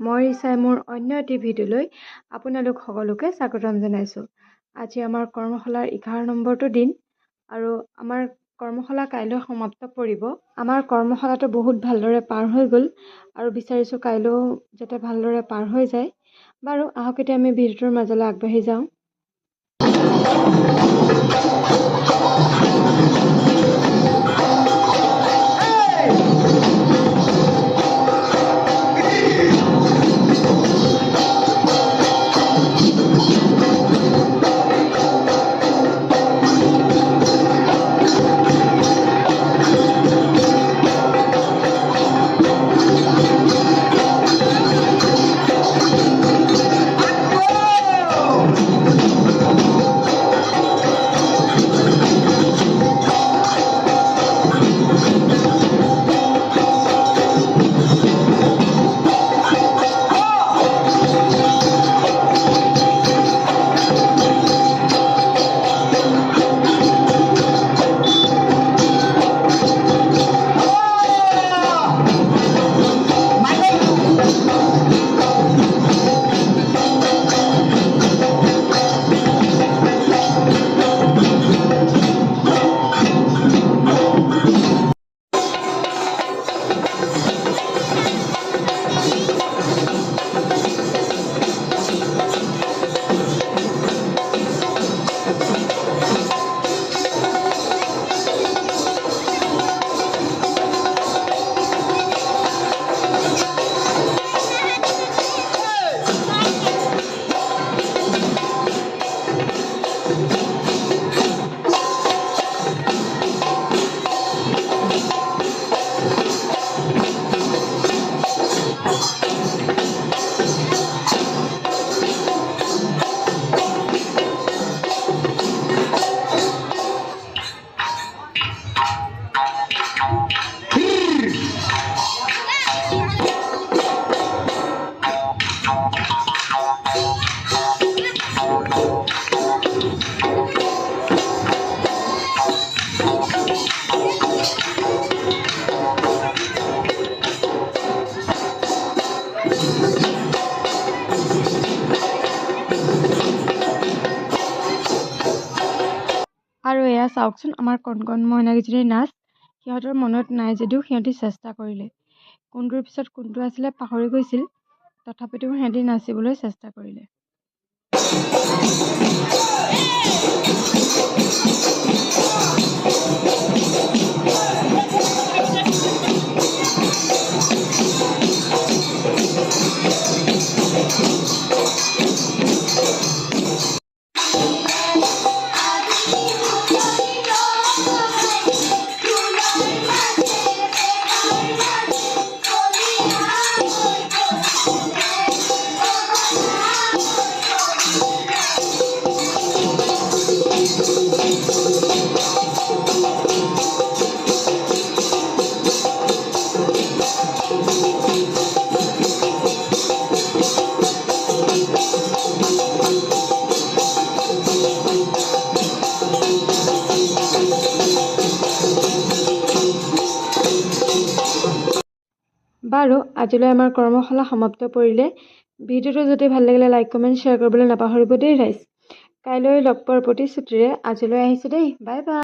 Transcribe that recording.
মই ৰিচাই মোৰ অন্য এটি ভিডিঅ'লৈ আপোনালোক সকলোকে স্বাগতম জনাইছোঁ। আজি আমাৰ কৰ্মশালাৰ 11 নম্বৰটো দিন আৰু আমাৰ কৰ্মশালা কাইলৈ সমাপ্ত পৰিব। আমাৰ কৰ্মশালাটো বহুত ভালদৰে পাৰ হৈ গ'ল আৰু বিচাৰিছোঁ কাইলৈও যাতে ভালদৰে পাৰ হৈ যায়। বাৰু আহক এতিয়া আমি ভিডিঅ'টোৰ মাজলৈ আগবাঢ়ি যাওঁ। আৰু এয়া চাওকচোন আমাৰ কণ কণ মইনাকেইজনীৰ নাচ। সিহঁতৰ মনত নাই যদিও সিহঁতি চেষ্টা কৰিলে। কোনটোৰ পিছত কোনটো আছিলে পাহৰি গৈছিল, তথাপিতো সিহঁতি নাচিবলৈ চেষ্টা কৰিলে। বাৰু আজিলৈ আমাৰ কৰ্মশালা সমাপ্ত পৰিলে। ভিডিঅ'টো যদি ভাল লাগিলে লাইক কমেণ্ট শ্বেয়াৰ কৰিবলৈ নাপাহৰিব দেই ৰাইজ। কাইলৈ লগ পোৱাৰ প্ৰতিশ্ৰুতিৰে আজিলৈ আহিছোঁ দেই। Bye bye.